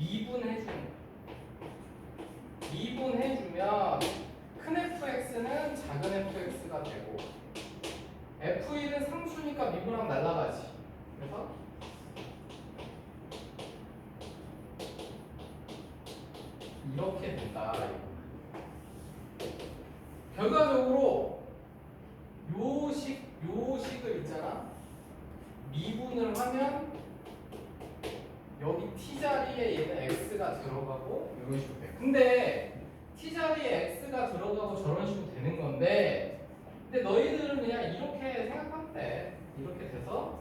미분해주는 거야. 미분해주면 큰 fx는 작은 fx가 되고 f1은 상수니까 미분하면 날라가지. 그래서 이렇게 된다. 결과적으로 요 식을 있잖아. 미분을 하면 여기 t자리에 얘는 x가 들어가고 이런 식으로 돼. 근데 t자리에 x가 들어가고 저런 식으로 되는 건데, 근데 너희들은 그냥 이렇게 생각하면 돼. 이렇게 돼서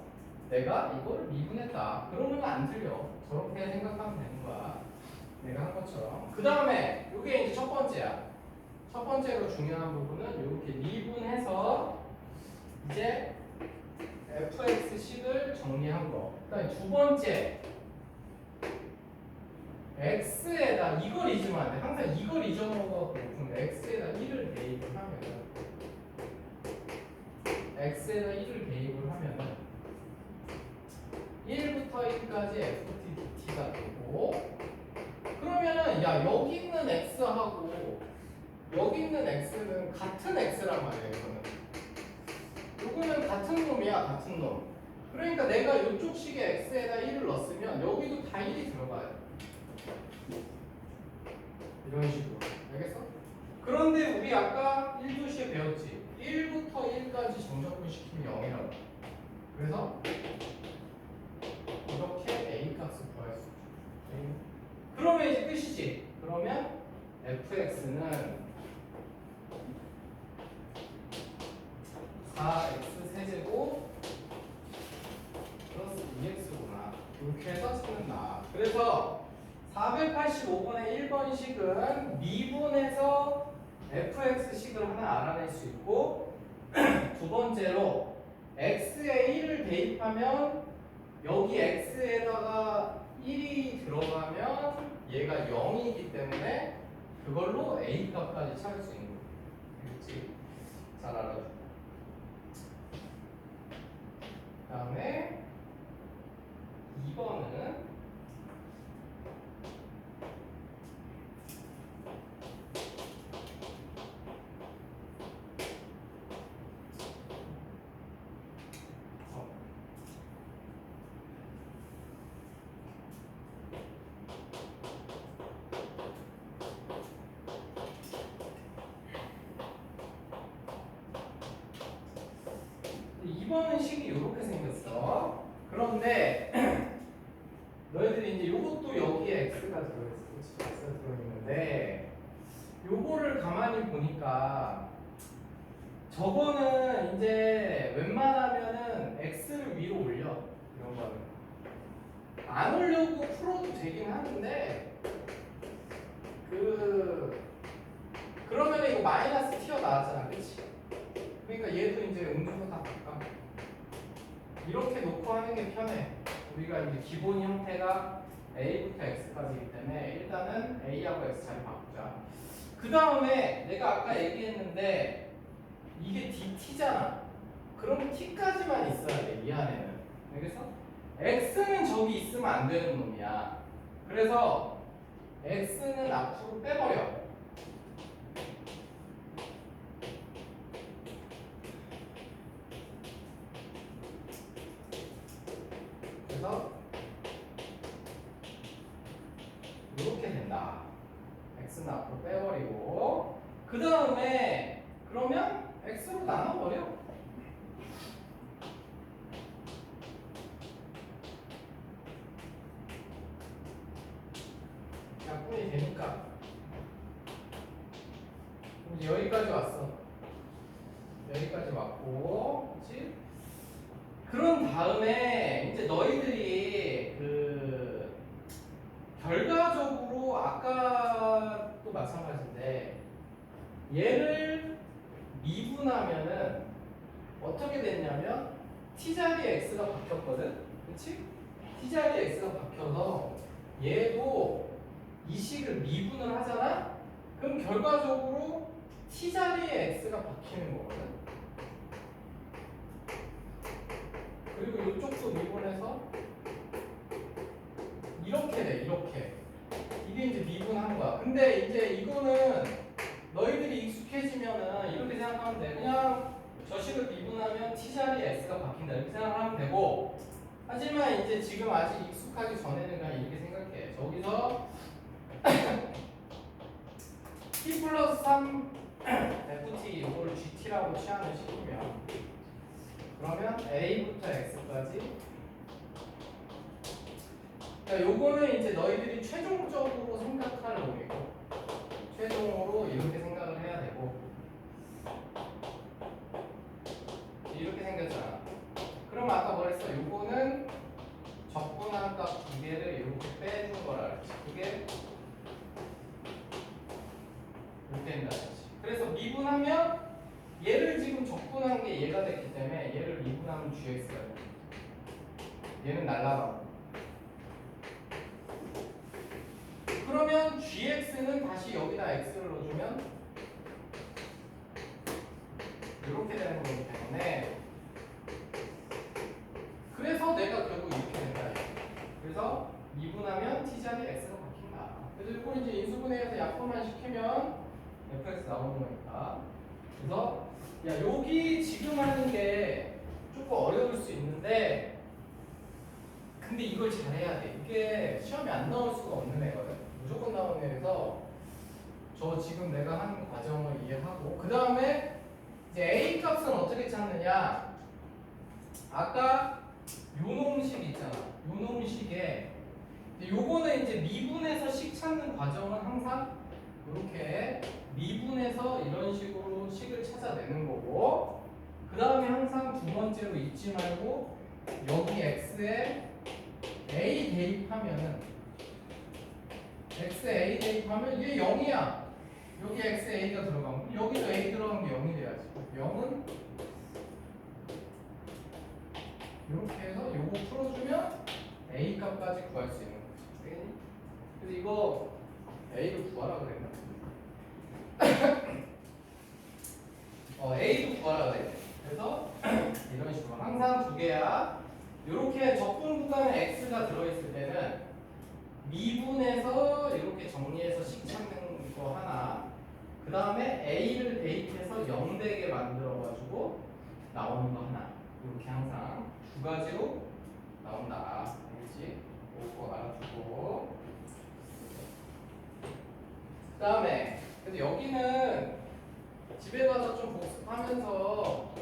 내가 이걸 미분했다. 그러면 안 틀려. 저렇게 생각하면 되는 거야. 내가 한 것처럼. 그 다음에 이게 이제 첫 번째야. 첫 번째로 중요한 부분은 이렇게 미분해서 이제 fx식을 정리한 거. 그 다음에 두 번째, x에다 이걸 잊으면 안 돼. 항상 이걸 잊어먹어도 그럼 x에다 1을 대입을 하면 x에다 1을 대입을 하면 1부터 1까지 ft dt가 되고, 그러면은 야 여기 있는 x하고 여기 있는 x는 같은 x란 말이에요. 이거는 같은 놈이야. 같은 놈. 그러니까 내가 이쪽 식에 x에다 1을 넣었으면 여기도 다 1이 들어가요. 이런 식으로. 알겠어? 그런데 우리 아까 1교시에 배웠지? 1부터 1까지 정적분 시키면 0이라고. 그래서 이렇게 a 값을 구할 수 있죠. 그러면 이제 끝이지. 그러면 fx는 4x 세제곱 플러스 2x구나. 이렇게 해서 찾는다. 그래서 485번의 1번 식은 미분해서 fx식을 하나 알아낼 수 있고, 두 번째로 x에 1을 대입하면 여기 x에다가 1이 들어가면 얘가 0이기 때문에 그걸로 a 값까지 찾을 수 있는 거야. 알겠지? 잘 알아줘. 그 다음에 2번은 이번은 식이 이렇게 생겼어. 그런데 너희들이 이제 요것도 여기에 x가 들어있어. 그치? x가 들어있는데 요거를 가만히 보니까 저거는 이제 웬만하면은 x를 위로 올려. 이런 거는 안 올려고 풀어도 되긴 하는데 그러면 이거 마이너스 튀어나왔잖아. 그치? 그러니까 얘도 이제 음수로 다 바꿔. 이렇게 놓고 하는 게 편해. 우리가 이제 기본 형태가 a부터 x까지이기 때문에 일단은 a하고 x 자리 바꾸자. 그 다음에 내가 아까 얘기했는데 이게 dt잖아. 그럼 t까지만 있어야 돼, 이 안에는. 알겠어? x는 저기 있으면 안 되는 놈이야. 그래서 x는 앞으로 빼버려. 그래서 이렇게 된다. x는 앞으로 빼버리고, 그 다음에 그러면 x로 나눠버려. 약분이 되니까. 그럼 이제 여기까지 왔어. 여기까지 왔고, 그렇지? 그런 다음에 이제 너희들이 결과적으로 아까도 마찬가지인데 얘를 미분하면은 어떻게 됐냐면 t자리에 x가 바뀌었거든? 그치? t자리에 x가 바뀌어서 얘도 이 식을 미분을 하잖아? 그럼 결과적으로 t자리에 x가 바뀌는 거거든? 그리고 이쪽도 미분해서 이렇게 돼. 이렇게 이게 이제 미분하는 거야. 근데 이제 이거는 너희들이 익숙해지면은 이렇게 생각하면 돼. 그냥 저 식을 미분하면 t자리에 x가 바뀐다 이렇게 생각하면 되고, 하지만 이제 지금 아직 익숙하기 전에는 그냥 이렇게 생각해. 저기서 t 플러스 3 ft 이거를 gt라고 치환을 시키면, 그러면 a부터 x까지, 그러니까 요거는 이제 너희들이 최종적으로 생각할 놈이고, 최종으로 이렇게 생각을 해야 되고, 이렇게 생겼잖아. 그럼 아까 뭐랬어? 요거는 적분한 값 두 개를 이렇게 빼준 거라 그랬지. 그게 이렇게 된다 그랬지. 그래서 미분하면 얘를 지금 적분한 게 얘가 됐기 때문에 얘를 미분하면 gx가 돼. 얘는 날라가고. 그러면 gx는 다시 여기다 x를 넣어주면 이렇게 되는 거기 때문에, 그래서 내가 결국 이렇게 된다. 그래서 미분하면 t자리에 x가 바뀐다. 그래서 이거 이제 인수분해해서 약분만 시키면 fx 나오는 거니까. 그래서 야, 여기 지금 하는 게 조금 어려울 수 있는데, 근데 이걸 잘해야 돼. 이게 시험에 안 나올 수가 없는 애거든. 무조건 나오는 애라서 저 지금 내가 하는 과정을 이해하고, 그 다음에 이제 a 값은 어떻게 찾느냐. 아까 요 놈식 있잖아. 요 놈식에 요거는 이제 미분해서 식 찾는 과정은 항상 이렇게 미분해서 이런 식으로 식을 찾아내는 거고, 그 다음에 항상 두 번째로 잊지 말고 여기 x에 a 대입하면은, x에 a 대입하면 얘 0이야. 여기 x에 a가 들어가면 여기도 a 들어간 게 0이 돼야지. 0은 이렇게 해서 요거 풀어주면 a 값까지 구할 수 있는 거지. 알겠니? 그래서 이거 a를 구하라 그랬나? a도 구하라 그래. 그래서 이런 식으로 항상 두 개야. 이렇게 적분 구간에 x가 들어있을 때는 미분해서 이렇게 정리해서 식 찾는 거 하나, 그 다음에 a를 대입해서 0 되게 만들어가지고 나오는 거 하나, 이렇게 항상 두 가지로 나온다. 알겠지? 그거 알아두고, 그 다음에 근데 여기는 집에 가서 좀 복습하면서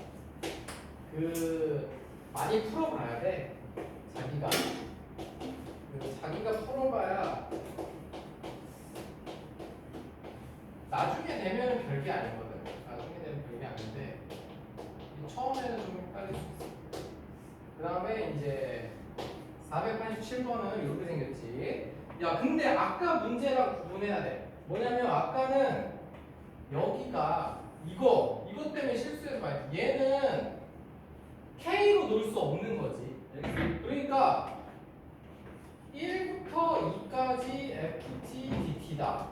그 많이 풀어봐야 돼. 자기가. 그래서 자기가 풀어봐야 나중에 되면 별게 아니거든. 나중에 되면 별게 아닌데 처음에는 좀 헷갈릴 수 있어. 그 다음에 이제 487번은 이렇게 생겼지. 야, 근데 아까 문제랑 구분해야 돼. 뭐냐면 아까는 여기가 이것 때문에 실수해서 말이야. 얘는 K로 놓을 수 없는 거지. 그러니까 1부터 2까지 FT, DT다.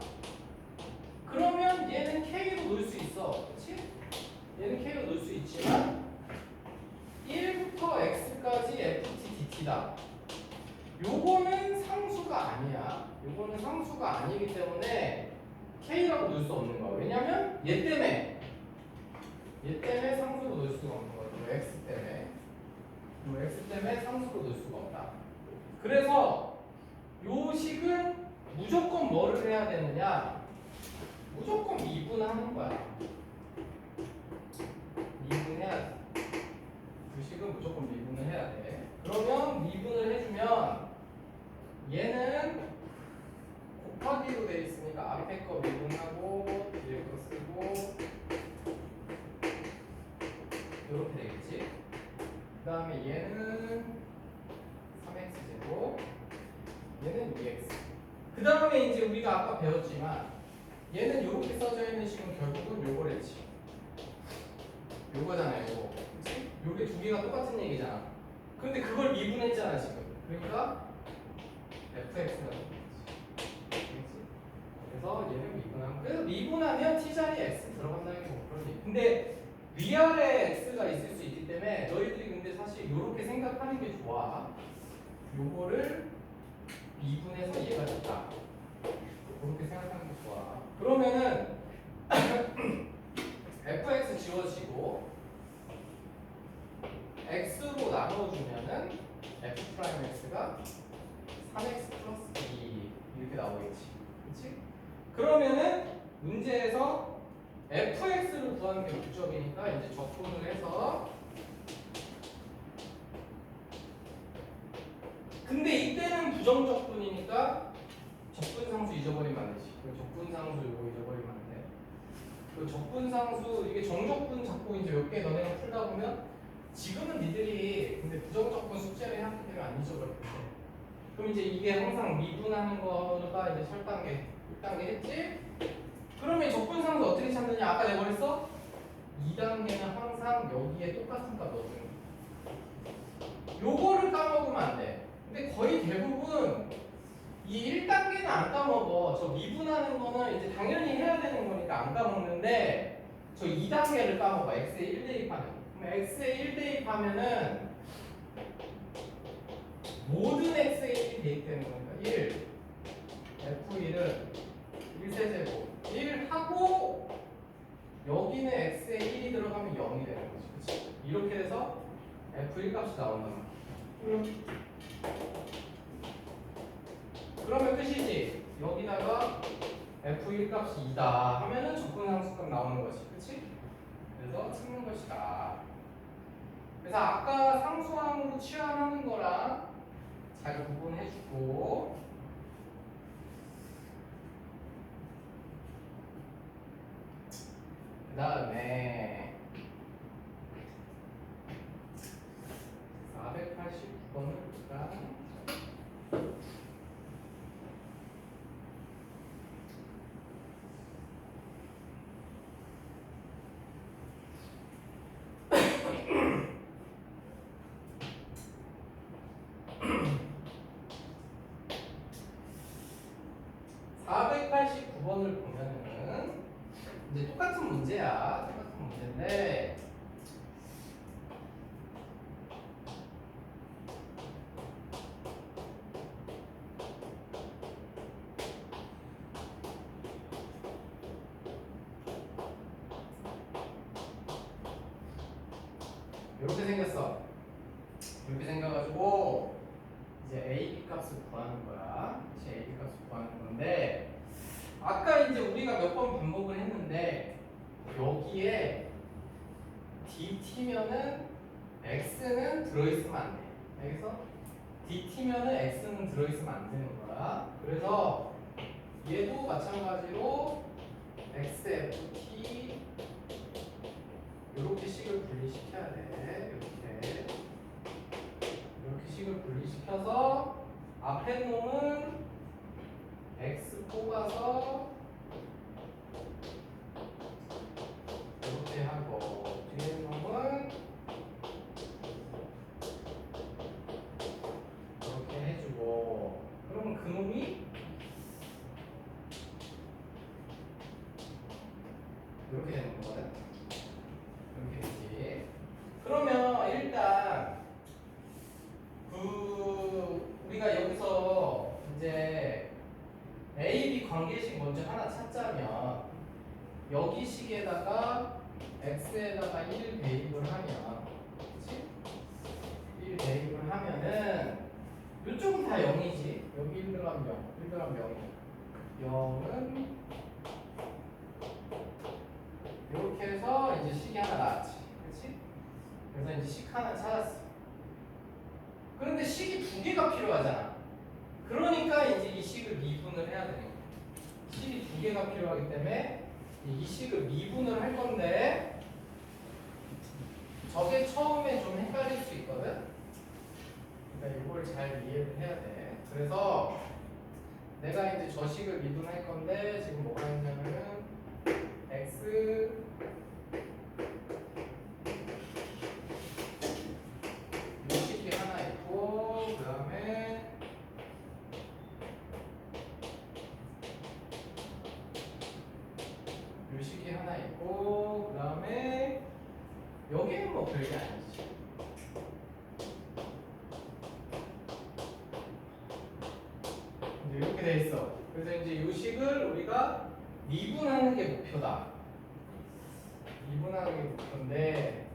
그러면 얘는 K로 놓을 수 있어. 그렇지? 얘는 K로 놓을 수 있지만 1부터 X까지 FT, DT다. 요거는 상수가 아니야. 요거는 상수가 아니기 때문에 K라고 놓을 수 없는 거야. 왜냐면 얘 때문에 상수로 놓을 수가 없는 거야. 요 X 때문에. 요 X 때문에 상수로 놓을 수가 없다. 그래서 요 식은 무조건 뭐를 해야 되느냐? 무조건 미분하는 거야. 미분해야 돼. 그 식은 무조건 미분을 해야 돼. 그러면 미분을 해주면 얘는 곱하기로 돼 있으니까 앞에 거 미분하고 뒤에 거 쓰고 이렇게 되겠지. 그 다음에 얘는 3x제곱, 얘는 2x. 그 다음에 이제 우리가 아까 배웠지만 얘는 이렇게 써져 있는 식은 결국은 요거랬지. 요거잖아요. 요거. 그치? 요게 두 개가 똑같은 얘기잖아. 근데 그걸 미분했잖아 지금. 그러니까 fx가 되겠지. 그래서 얘는 미분하면, 그래서 미분하면 t자리에 x 들어간다는 게 뭐 그런 얘기. 근데 위아래 x가 있을 수 있기 때문에 너희들이 근데 사실 이렇게 생각하는 게 좋아. 요거를 미분해서 얘가 됐다. 3x 플러스 2 이렇게 나오겠지. 그치? 그러면은 문제에서 fx를 구하는 게 목적이니까 이제 적분을 해서, 근데 이때는 부정적분이니까 적분상수 잊어버리면 안 되지. 그 적분상수 이거 잊어버리면 안 돼. 그 적분상수 이게 정적분 자꾸 이제 몇 개 너네가 풀다 보면 지금은 니들이 근데 부정적분 숙제를 해왔기 때문에 안 잊어버렸는데, 그럼 이제 이게 항상 미분하는 거가 이제 설 단계 1단계 했지? 그러면 적분상수 어떻게 찾느냐? 아까 내가 그랬어? 2단계는 항상 여기에 똑같은 값 넣어주는 거야. 요거를 까먹으면 안 돼. 근데 거의 대부분 이 1단계는 안 까먹어. 저 미분하는 거는 이제 당연히 해야 되는 거니까 안 까먹는데, 저 2단계를 까먹어. x에 1 대입하면. 그럼 x에 1 대입하면은 모든 x에 1이 대입되는 거니까 1, f1은 1세제곱 1 하고 여기는 x에 1이 들어가면 0이 되는 거지. 그치? 이렇게 돼서 f1 값이 나온단 말이야. 그러면 끝이지. 여기다가 f1 값이 2다 하면은 적분상수값 나오는 거지. 그치? 그래서 찾는 것이다. 그래서 아까 상수항으로 치환하는 거랑 잘 구분해주고, 그 다음에 489번을 볼까? (489번을) 보면은 이제 똑같은 문제야. 똑같은 문제인데 이렇게 생겼어. 이렇게 생겨가지고 이제 AB 값을 구하는 거야. 그치? AB 값을 구하는 건데, 아까 이제 우리가 몇 번 반복을 했는데 여기에 DT면은 X는 들어있으면 안 돼. 여기서 DT면은 X는 들어있으면 안 되는 거야. 그래서 얘도 마찬가지로 XFT 이렇게 식을 분리시켜야 돼. 이렇게 식을 분리시켜서 앞에 놈은 X 뽑아서 이렇게 하고 뒤에 놈은 이렇게 해주고, 그러면 그 놈이 이렇게 되는 거거든. 이렇게 되지. 그러면 일단 우리가 여기서 이제 A, B 관계식 먼저 하나 찾자면 여기 식에다가 X에다가 1 대입을 하면, 그치? 1 대입을 하면은 이쪽은 다 0이지. 여기 1 들어가면 0, 1 들어가면 0이야. 0은 이렇게 해서 이제 식이 하나 나왔지. 그치? 그래서 이제 식 하나 찾았어. 그런데 식이 두 개가 필요하잖아. 그러니까 이제 이 식을 미분을 해야 되는 거야. 식이 두 개가 필요하기 때문에 이 식을 미분을 할 건데, 저게 처음에 좀 헷갈릴 수 있거든. 그러니까 이걸 잘 이해를 해야 돼. 그래서 내가 이제 저 식을 미분할 건데 지금 뭐가 있냐면은 x 이 식이 하나 있고, 그 다음에 이 식이 하나 있고, 그 다음에 여기는 뭐 별게 아니지. 이렇게 돼 있어. 그래서 이제 이 식을 우리가 미분하는 게 목표다. 미분하는 게 목표인데,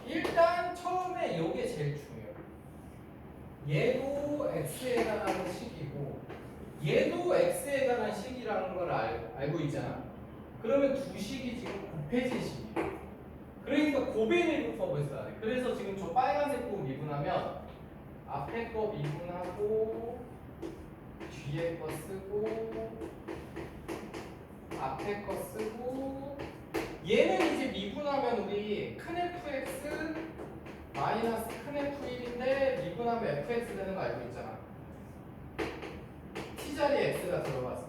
일단 처음에 이게 제일 중요해. 얘도 x에 해당하는 식이고 얘도 x에 해당하는 식이라는 걸 알고 있잖아. 그러면 두 식이 지금 곱해진 식이에요. 그러니까 고배 미분법을 써야 돼. 그래서 지금 저 빨간색 거 미분하면 앞에 거 미분하고 뒤에 거 쓰고 앞에 거 쓰고 얘는 이제 미분하면 우리 큰 fx 마이너스 큰 f1인데 미분하면 fx 되는 거 알고 있잖아. t자리에 x가 들어가서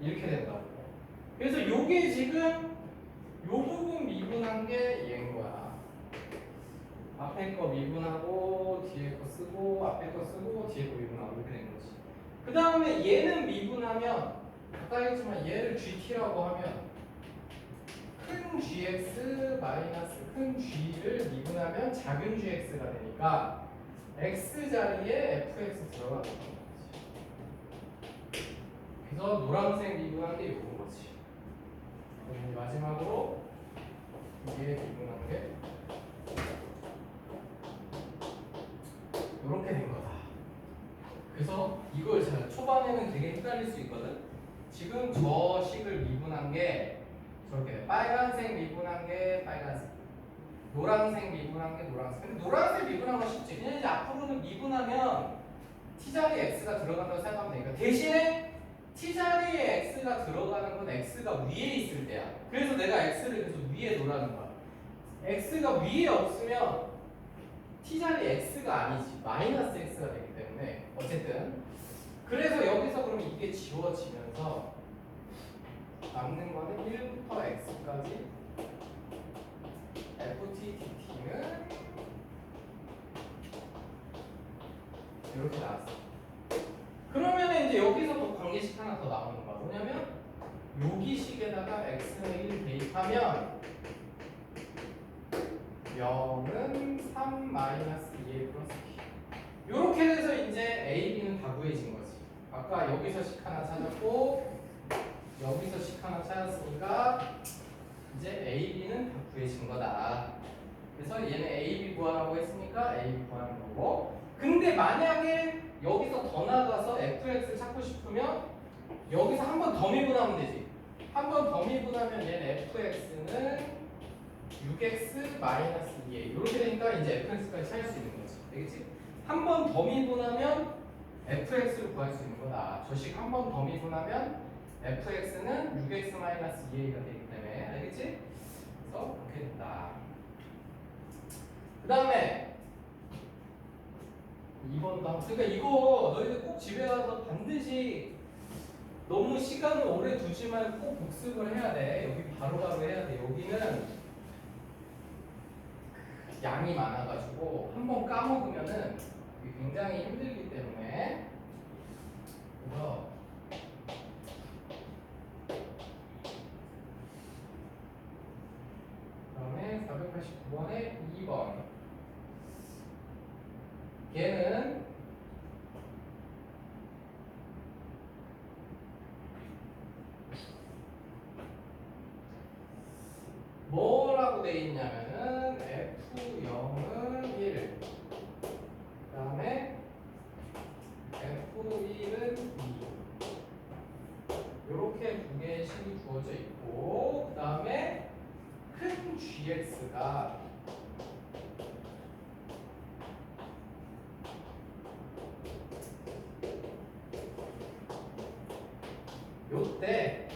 이렇게 된다고. 그래서 요게 지금 요 부분 미분한 게 얘인 거야. 앞에 거 미분하고 뒤에 거 쓰고 앞에 거 쓰고 뒤에 거 미분하고 이렇게 된 거지. 그 다음에 얘는 미분하면 아까 했지만 얘를 gt라고 하면 큰 gx 마이너스 큰 g를 미분하면 작은 gx가 되니까 x 자리에 fx 들어가는 거지. 그래서 노란색 미분한 게 요건 거지. 그럼 마지막으로 이게 미분한 게 이렇게 된 거다. 그래서 이걸 잘 초반에는 되게 헷갈릴 수 있거든. 지금 저 식을 미분한 게 저렇게 돼. 빨간색 미분한 게 빨간색, 노란색 미분한 게 노란색. 근데 노란색 미분한 건 쉽지. 그냥 이제 앞으로는 미분하면 t 자리에 x가 들어간다고 생각하면 되니까 대신에 t 자리에 x가 들어가는 건 x가 위에 있을 때야. 그래서 내가 x를 계속 위에 놓으라는 거야. x가 위에 없으면 t 자리에 x가 아니지 마이너스 x가 되기 때문에 어쨌든 그래서 여기서 그러면 이게 지워지면서 남는 거는 1부터 x까지 ft dt는 이렇게 나왔어. 그러면 이제 여기서 또 관계식 하나 더 나오는 거야. 뭐냐면 여기 식에다가 x는 1 대입하면 0은 3 마이너스 2a 플러스 b. 이렇게 돼서 이제 a, b는 다 구해진 거지. 아까 여기서 식 하나 찾았고 여기서 식 하나 찾았으니까 이제 a, b는 다 구해진 거다. 그래서 얘는 a, b 구하라고 했으니까 a, b 구하는 거고. 근데 만약에 여기서 더 나가서 fx 찾고 싶으면 여기서 한 번 더 미분하면 되지. 한 번 더 미분하면 얘는 fx는 6x 마이너스 2a 이렇게 되니까 이제 fx까지 찾을 수 있는 거지. 알겠지? 한 번 더 미분하면 fx를 구할 수 있는 거다. 저 식 한 번 더 미분하면 fx는 6x 마이너스 2a가 되기 때문에 알겠지? 그래서 그렇게 된다. 그 다음에 2번도 한번 그러니까 이거 너희들 꼭 집에 가서 반드시 너무 시간을 오래 두지 말고 꼭 복습을 해야 돼. 여기 바로바로 해야 돼. 여기는 양이 많아가지고 한 번 까먹으면은 굉장히 힘들기 때문에 그래서 그다음에 489번에 2번 얘는 뭐라고 돼 있냐면은 F0은 1 그 다음에 F1은 2 이렇게 두 개의 식이 주어져 있고 그 다음에 큰 GX가 요때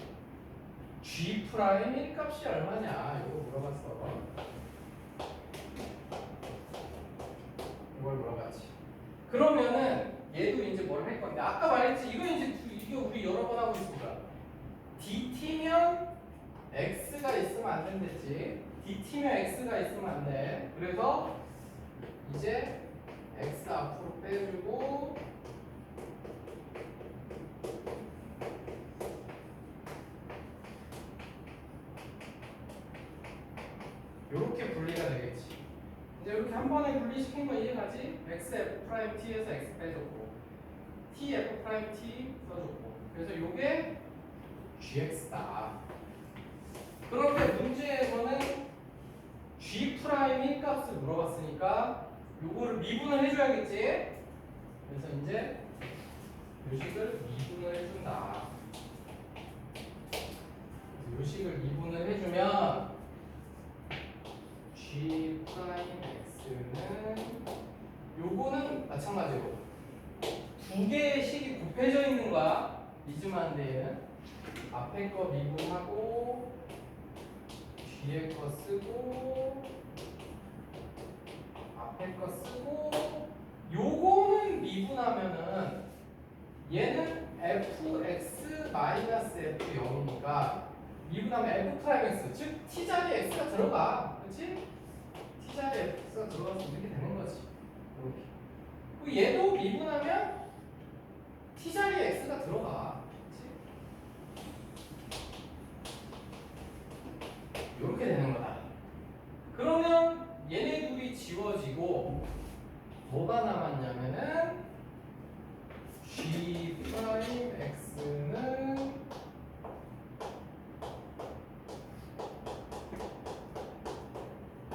G 프라임 1 값이 얼마냐 이거 물어봤어. 이걸 물어봤지. 그러면은 얘도 이제 뭘 할 건데 아까 말했지 이거 이제 이게 우리 여러 번 하고 있습니다. DT면 X가 있으면 안 된댔지. DT면 X가 있으면 안 돼. 그래서 이제 X 앞으로 빼주고 이렇게 분리가 되겠지. 이제 이렇게 한 번에 분리시킨 거 이해가지? x f 프라임 t에서 x 빼줬고 t f 프라임 t 써줬고 그래서 요게 gx다. 그런데 문제에서는 g 프라임 1 값을 물어봤으니까 요거를 미분을 해줘야겠지? 그래서 이제 요식을 미분을 해준다. 요식을 미분을 해주면 g 프라임 x는 요거는 마찬가지로 두 개의 식이 곱해져 있는 거야. 잊으면 안 돼. 얘는 앞에 거 미분하고 뒤에 거 쓰고 앞에 거 쓰고 요거는 미분하면은 얘는 fx-f0이니까 미분하면 f 프라임 x 즉 t 자리에 x가 들어가. 그렇지? t 자리에 x가 들어가서 이렇게 되는 거지. 이렇게. 그리고 얘도 미분하면 t 자리에 x가 들어가. 그렇지? 이렇게 되는 거다. 그러면 얘네 둘이 지워지고 뭐가 남았냐면은 g 프라임 x는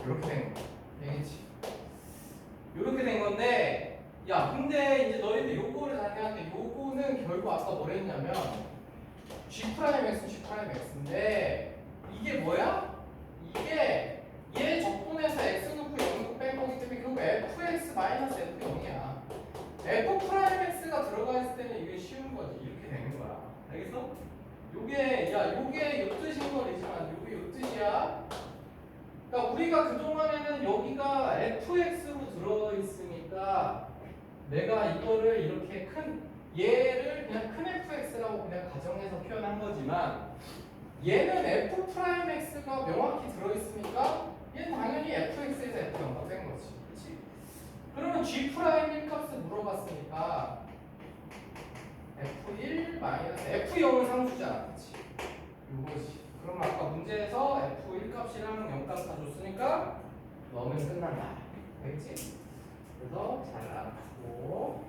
이렇게 된 거. 알겠지? 이렇게 된 건데, 야, 근데 이제 너희들 요거를 잘 생각해. 요거는 결국 아까 뭐랬냐면 g 프라임 x, g 프라임 x인데 이게 뭐야? 이게 얘 적분해서 x 놓고 0 놓고 뺀 거기 때문에 결국 fx 마이너스 f0이야. f 프라임 x가 들어가 있을 때는 이게 쉬운 거지. 이렇게 되는 거야. 알겠어? 요게 요 뜻인 거지만 요게 요 뜻이야. 그러니까 우리가 그동안에는 여기가 fx로 들어있으니까 내가 이거를 이렇게 얘를 그냥 큰 fx라고 그냥 가정해서 표현한 거지만 얘는 f 프라임 x가 명확히 들어있으니까 얘는 당연히 fx에서 f0가 뺀 거지. 그렇지? 그러면 g 프라임 1값을 물어봤으니까 f1 마이너스 f0은 상수잖아. 그렇지? 요거지. 그럼 아까 문제에서 f1 값이랑 0 값 다 줬으니까 넣으면 끝난다. 알겠지? 그래서 잘 알아두고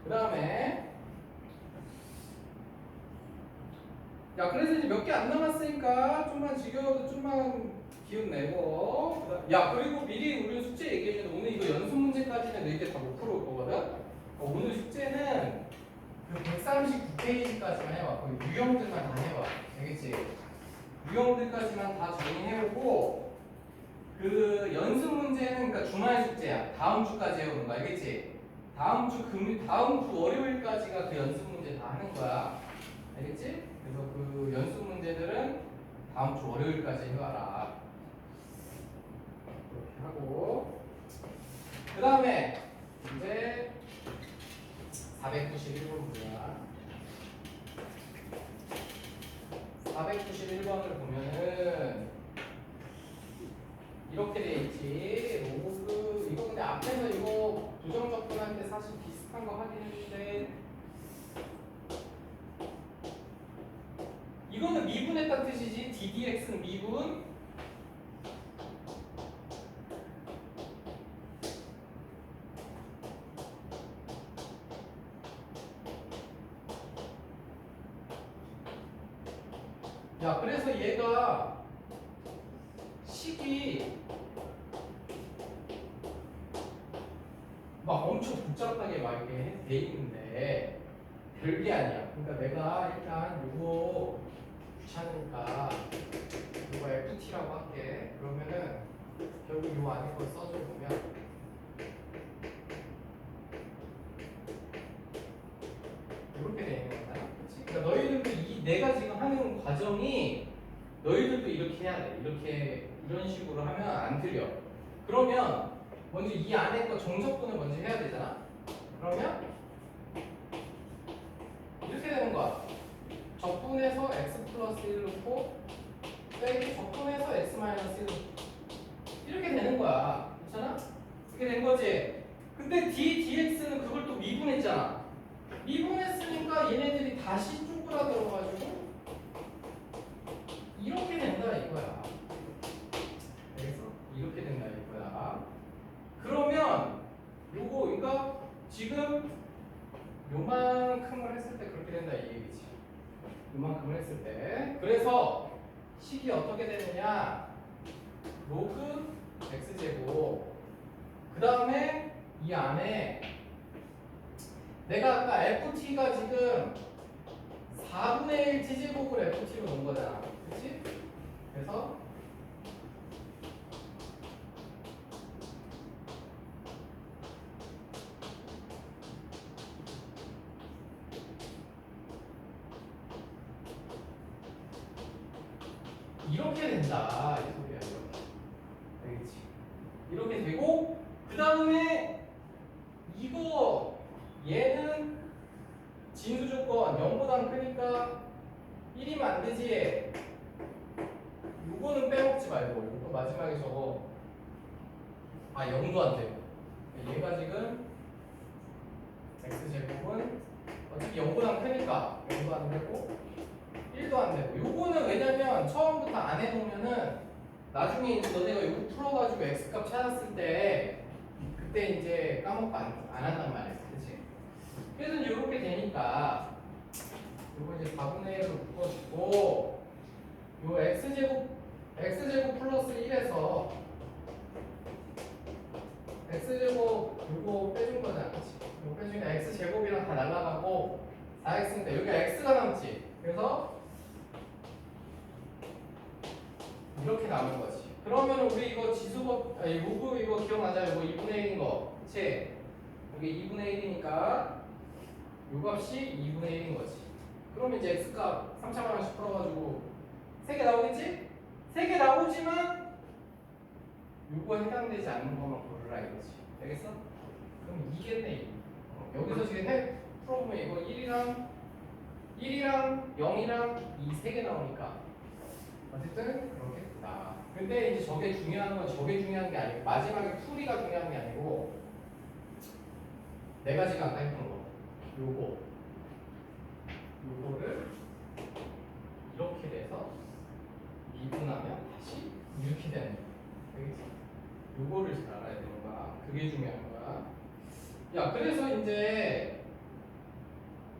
그 다음에 야 그래서 이제 몇 개 안 남았으니까 좀만 기운 내고 야 그리고 미리 우리 숙제 얘기해 주는데 오늘 이거 연습 문제까지는 4개 다 못 풀어올 거거든. 오늘 숙제는 그 139페이지까지만 해봐. 거기 유형들만 다 해봐. 알겠지? 유형들까지만 다 정리해오고 그 연습 문제는 그러니까 주말 숙제야. 다음 주까지 해오는 거 알겠지? 다음 주 월요일까지가 그 연습 문제 다 하는 거야. 알겠지? 그래서 그 연습 문제들은 다음 주 월요일까지 해와라. 그렇게 하고 그 다음에 이제 491번 문제야. 491번을 보면은 이렇게 돼 있지. 로그 이거 근데 앞에서 이거 부정 접근할 때 사실 비슷한 거 하긴 했는데 이거는 미분했다는 뜻이지. ddx는 미분. 야 그래서 얘가 식이 막 엄청 복잡하게 막 이렇게 돼 있는데 별게 아니야. 그러니까 내가 일단 이거 귀찮으니까 이거 FT라고 할게. 그러면은 결국 요 안에 걸 써줘 보면 이렇게 돼 있는 거잖아. 그치? 그러니까 너희들도 내가 지금 하는 과정이 너희들도 이렇게 해야 돼. 이렇게 이런 식으로 하면 안 틀려. 그러면 먼저 이 안에 거 정적분을 먼저 해야 되잖아. 그러면 이렇게 되는 거야. 적분해서 x 플러스 1 넣고 빼기 적분해서 x 마이너스 1 이렇게 되는 거야. 괜찮아? 이렇게 된 거지. 근데 dx는 그걸 또 미분했잖아. 미분했으니까 얘네들이 다시 쭈그라들어가지고 이렇게 된다 이거야. 그래서 이렇게 된다 이거야. 그러면 요거 그러니까 지금 요만큼을 했을 때 그렇게 된다 이 얘기지. 요만큼을 했을 때. 그래서 식이 어떻게 되느냐? 로그 x제곱. 그 다음에 이 안에 내가 아까 ft가 지금 4분의 1 t제곱을 ft로 놓은 거잖아. 그치? 그래서 이렇게 된다. 이 소리야, 이렇게. 알겠지? 이렇게 되고, 그 다음에 이거, 얘는 진수 조건 0보다 크니까 1이면 안 되지. 요거는 빼먹지 말고, 요거 마지막에 저거. 아, 0도 안 되고. 얘가 지금 x제곱은 어차피 0보다 크니까 0도 안 되고, 1도 안 되고. 요거는 왜냐면 처음부터 안 해놓으면은 나중에 이제 너네가 이거 풀어가지고 x값 찾았을 때 그때 이제 까먹고 안 한단 말이야. 그치? 그래서 이제 이렇게 되니까 요거 이제 4분의 1로 묶어주고 요 x제곱 플러스 1에서 x제곱 요거 빼준 거잖아. 그치? 요거 빼주니까 x제곱이랑 다 날라가고 4x니까 여기가 x가 남지. 그래서 이렇게 남은 거지. 그러면 우리 이거 지수법, 아니 로그 이거 기억나잖아요. 이거 2분의 1인 거. 그치? 여기 2분의 1이니까 요 값이 2분의 1인 거지. 그러면 이제 x값 3차방정식 풀어가지고 3개 나오겠지? 3개 나오지만 요거에 해당되지 않는 것만 고르라 이거지. 알겠어? 그럼 이겠네. 여기서 지금 풀어보면 이거 1이랑 0이랑 이 3개 나오니까 어쨌든 그렇게 된다. 근데 이제 저게 중요한 건 저게 중요한 게 아니고 마지막에 풀이가 중요한 게 아니고 내가 지금 아까 했던 거 요거를 이렇게 돼서 미분하면 다시 이렇게 되는 거야. 알겠지? 요거를 잘 알아야 되는 거야. 그게 중요한 거야. 야, 그래서 이제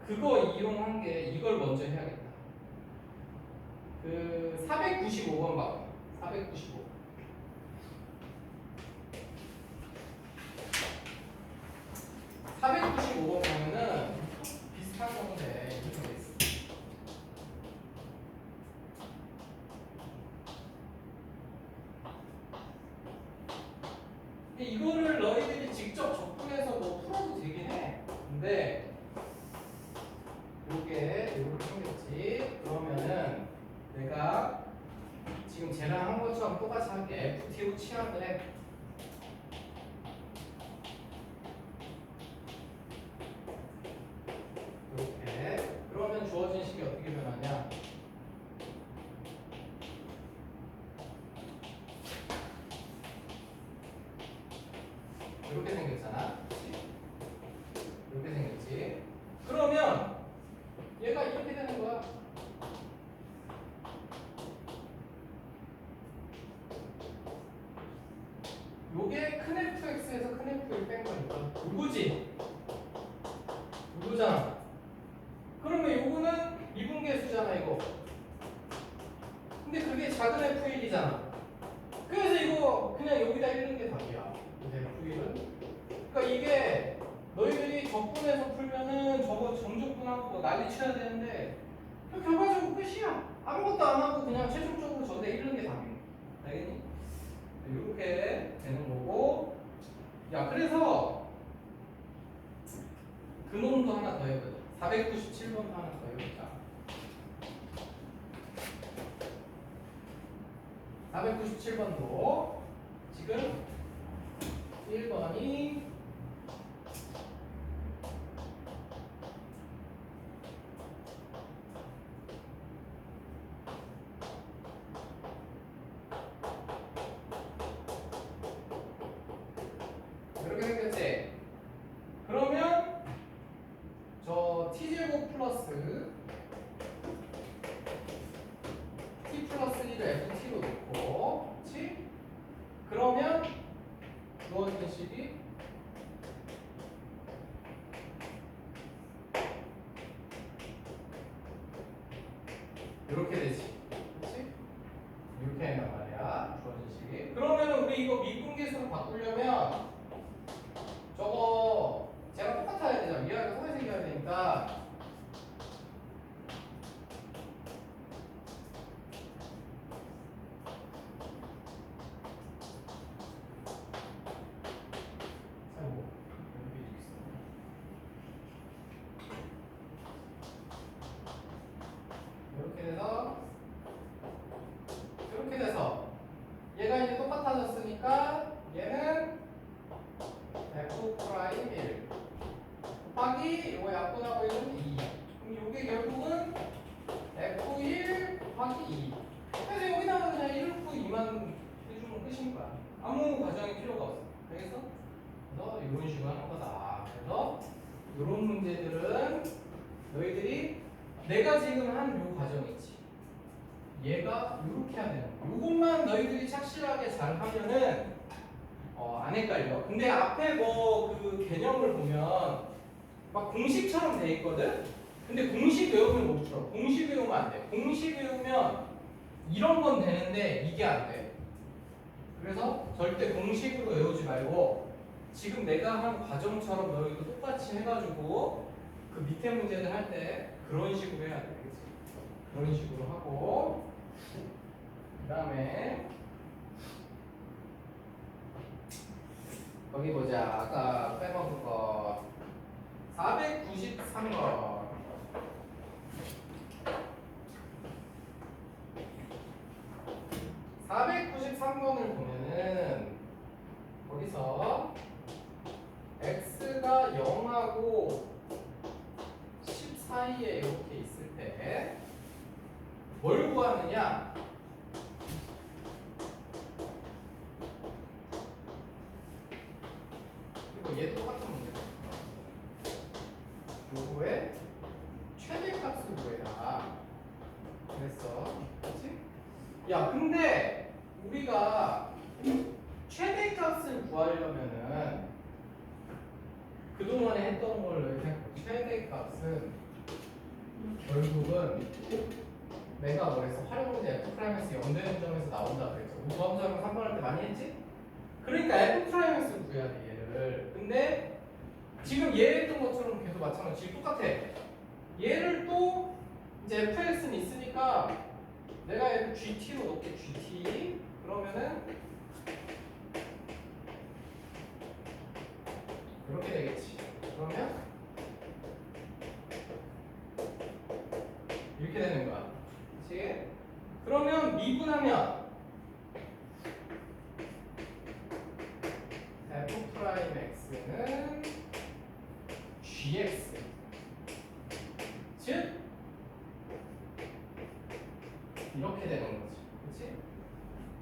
그거 이용한 게 이걸 먼저 해야겠다. 그 495번 봐봐. 495. 보면은 비슷한 건데 이렇게 돼 있어. 근데 이거를 너희들이 직접 접근해서 뭐 풀어도 되긴 해. 근데 요게 이렇게 생겼지. 그러면은 내가 지금 쟤랑 한 것처럼 똑같이 할게. FT로 취합을 해. 이렇게. 그러면 주어진 식이 어떻게 변하냐? 이렇게 생겼잖아. 이렇게 생겼지. 그러면 얘가 이렇게 되는 거야. 요게 큰 fx에서 큰 f를 뺀 거니까 요거지. 요거잖아. 그러면 요거는 미분계수잖아 이거. 근데 그게 작은 f1이잖아. 그래서 이거 그냥 여기다 읽는 게 답이야. f1은. 그러니까 이게 너희들이 적분해서 풀면은 저거 정적분하고 뭐 난리 쳐야 되는데 결과적으로 끝이야. 아무것도 안 하고 그냥 최종적으로 저기다 읽는 게 답이야. 알겠니? 이렇게 되는 거고. 야, 그래서 그 놈도 하나 더 해보자. 497번도 하나 더 해보자. 497번도 지금 1번이 이렇게 생겼지? 그러면 저 t제곱 플러스 t 플러스 1을 ft로 놓고, 그렇지? 그러면 주어진 식이 이렇게 되지, 그렇지? 이렇게 된단 말이야, 주어진 식이. 그럼 우리 이거 미분계수로 바꾸려면 저거 제가 똑같아야 되잖아. 위아래가 똑같이 생겨야 되니까 아이고, 이렇게 돼서 이렇게 돼서 얘가 이제 똑같아졌으니까 얘는 f 프라임 1 곱하기 요거 약분하고 있는 2. 그럼 요게 결국은 f1 곱하기 2. 그래서 여기다가 그냥 1 곱하기 2만 해주면 끝인 거야. 아무 과정이 필요가 없어. 알겠어? 그래서 이런 식으로 하는 거다. 그래서 이런 문제들은 너희들이 내가 지금 한 요 과정 있지. 얘가 이렇게 해야 되는 거야. 요것만 너희들이 착실하게 잘 하면은 안 헷갈려. 근데 앞에 뭐 그 개념을 보면 막 공식처럼 돼 있거든? 근데 공식 외우면 못 풀어. 공식 외우면 안 돼. 공식 외우면 이런 건 되는데 이게 안 돼. 그래서 절대 공식으로 외우지 말고 지금 내가 한 과정처럼 너희도 똑같이 해가지고 그 밑에 문제들 할 때 그런 식으로 해야 돼. 그치? 그런 식으로 하고 그 다음에 거기 보자. 아까 빼먹은 거 493번. 493번을 보면은 거기서 x가 0하고 10 사이에 이렇게 있을 때 뭘 구하느냐? 그리고 얘 똑같은 문제. 요거의 최대값을 구해라. 그랬어. 그렇지? 야, 근데 우리가 최대값을 구하려면은 그동안에 했던 걸로 이렇게 최대값은 결국은 내가 뭐랬어? 활용문제 F'X 0 되는 점에서 나온다 그랬죠. 우수함수랑 3번 할 때 많이 했지? 그러니까 F'X를 구해야 돼, 얘를. 근데 지금 얘 했던 것처럼 계속 마찬가지. 지금 똑같아. 얘를 또 이제 Fx는 있으니까 내가 얘를 GT로 놓게, GT. 그러면은 이렇게 되겠지. 그러면 이렇게 되는 거야. 그치? 그러면 미분하면 F'X는 GX. 즉 이렇게 되는 거지. 그치?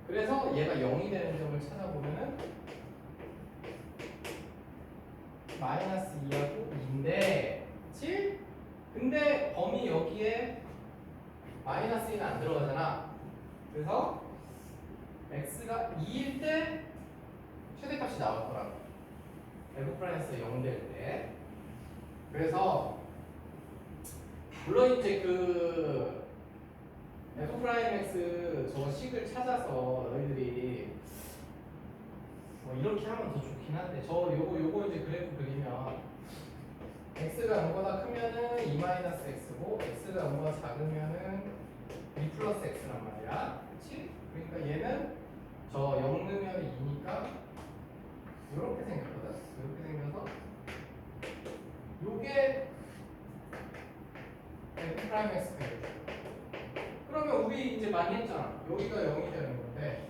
그래서 얘가 0이 되는 점을 찾아보면은 마이너스 2하고 2인데, 그치? 근데 범위 여기에 마이너스 2는 안 들어가잖아. 그래서 x가 2일 때 최대값이 나올 거라고. F'X 0 될 때. 그래서 물론 이제 그 F'X 저 식을 찾아서 너희들이 뭐 이렇게 하면 더 좋긴 한데 요거 이제 그래프 그리면 x가 0보다 크면은 2-x고 x가 0보다 작으면은 2 플러스 x란 말이야. 그치? 그러니까 얘는 저 0 넣으면 2니까 이렇게 생겼거든. 이렇게 생겨서 요게 F'X가 되죠. 그러면 우리 이제 많이 했잖아. 여기가 0이 되는 건데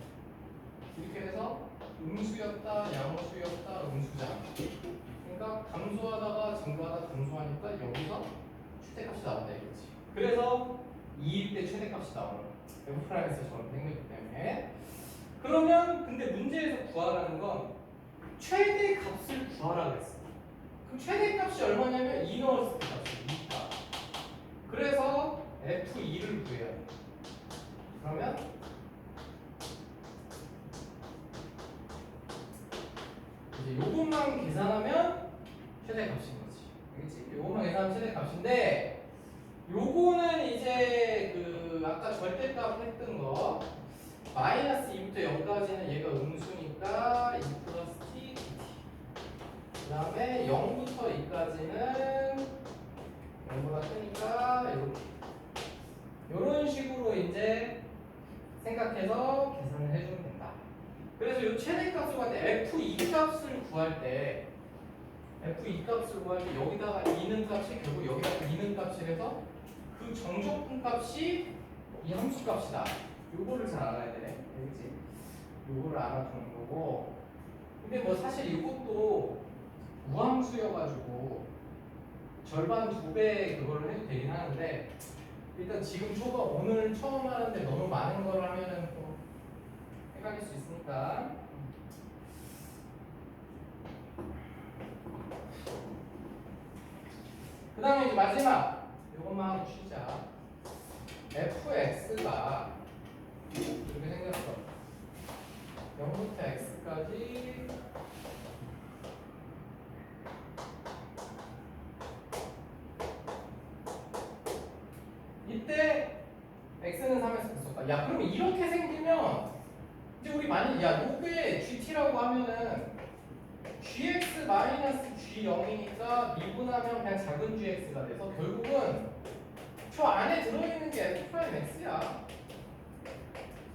이렇게 돼서 음수였다, 양수였다, 음수잖아. 그러니까 감소하다가 증가하다 감소하니까 여기서 최대값이 나온다 이거지. 그래서 2일 때 최대값이 나오는 F'X에서 저런 생겼기 때문에. 그러면 근데 문제에서 구하라는 건 최대값을 구하라 그랬어. 그럼 최대값이 얼마냐면 2 넣었을 때 값이 2값. 그래서 F2를 구해야 돼. 그러면 이제 요것만 계산하면 최대값인 거지. 알겠지? 요것만 계산하면 최대값인데 요거는 이제 그 아까 절대값 했던 거 마이너스 2부터 0까지는 얘가 음수니까 그 다음에 0부터 2까지는 0보다 크니까 이렇게 이런 식으로 이제 생각해서 계산을 해주면 된다. 그래서 이 최대값을 구할 때 F2 값을 구할 때 여기다가 2는 값이 결국 여기다가 2는 값이라서 그 정적분 값이 이 함수 값이다. 요거를 잘 알아야 되네. 그렇지? 요거를 알아두는 거고. 근데 뭐 사실 이것도 무함수여가지고 절반 2배 그걸 해도 되긴 하는데 일단 지금 초반 오늘 처음 하는데 너무 많은 걸 하면은 또 헷갈릴 수 있으니까. 그 다음에 이제 마지막 이것만 하고 쉬자. fx가 이렇게 생겼어. 0부터 x까지 이때 x는 3에서 됐었다. 야 그럼 이렇게 생기면 이제 우리 만약 요게 gt라고 하면은 gx 마이너스 g0이니까 미분하면 그냥 작은 gx가 돼서 결국은 저 안에 들어있는 게 f'x야.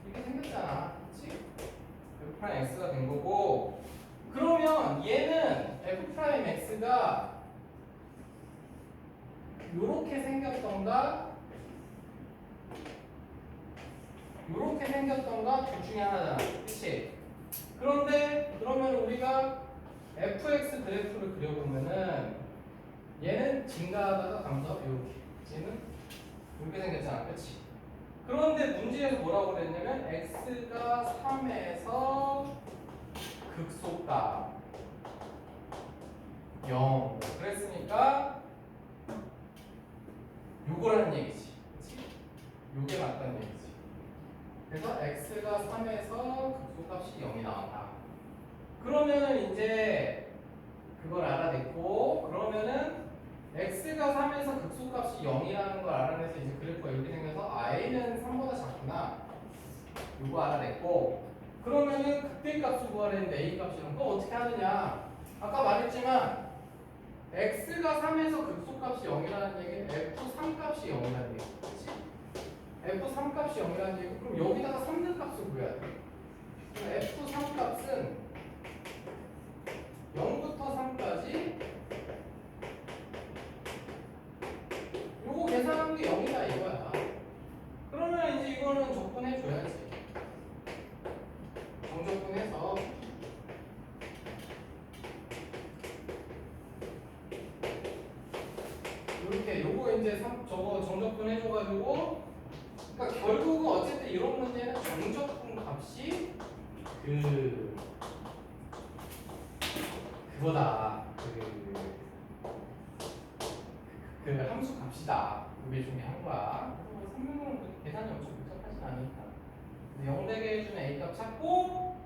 이렇게 생겼잖아. 그치? f'x가 된 거고 그러면 얘는 f'x가 요렇게 생겼던가 요렇게 생겼던가 둘 중에 하나잖아. 그치? 그런데 그러면 우리가 fx 그래프를 그려보면은 얘는 증가하다가 감소하다 이렇게 얘는 이렇게 생겼잖아. 그치? 그런데 문제에서 뭐라고 그랬냐면 x가 3에서 극소값 0 그랬으니까 요거라는 얘기지. 그치? 요게 맞다는 얘기지. 그래서 x가 3에서 극소값이 0이 나온다. 그러면은 이제 그걸 알아냈고 그러면은 x가 3에서 극소값이 0이라는 걸 알아내서 이제 그래프가 이렇게 생겨서 i는 3보다 작구나. 이거 알아냈고 그러면은 극대값을 구하려 했는데 a 값이랑 또 어떻게 하느냐. 아까 말했지만 x가 3에서 극소값이 0이라는 얘기는 f3 값이 0이라는 얘기. 그렇지? f3 값이 0이라는 얘기. 그럼 여기다가 3등 값을 구해야 돼. 그럼 f3 값은 0부터 3까지 요거 계산한 게 0이다 이거야. 그러면 이제 이거는 적분해줘야지. 정적분해서 이렇게 요거 이제 저거 정적분 해줘가지고 그러니까 결국은 어쨌든 이런 문제는 정적분 값이 그거다. 그 함수 값이다. 그게 중요한 거야. 설명은 계산이 엄청 복잡하진 않으니까. 0 되게 해주는 a 값 찾고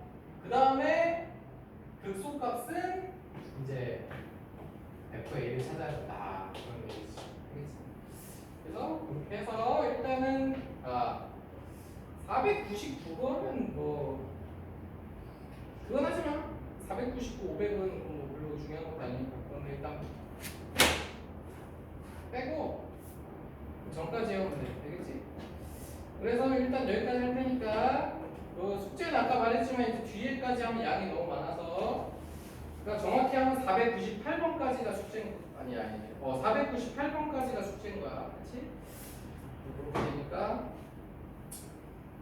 그 다음에 극소값은 이제 fa를 찾아야 된다. 그런 얘기지. 그래서 그렇게 해서 일단은 499번은 뭐 그건 하지만 499, 500은 뭐 별로 중요한 것도 아니니까 그건 일단 빼고 전까지 해오면 되겠지? 그래서 일단 여기까지 할 테니까 그 숙제는 아까 말했지만 이제 뒤에까지 하면 양이 너무 많아서 그러니까 정확히 하면 498번까지가 숙제인 아니 498번까지가 숙제인 거야. 그렇지? 그렇게 되니까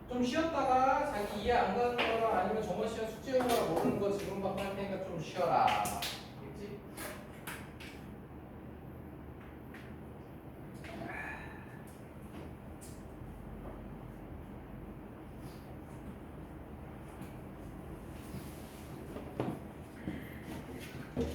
좀 쉬었다가 자기 이해 안 가는 거나 아니면 저번 시간 숙제인 거나 모르는 거 지금 받고 할 테니까 좀 쉬어라.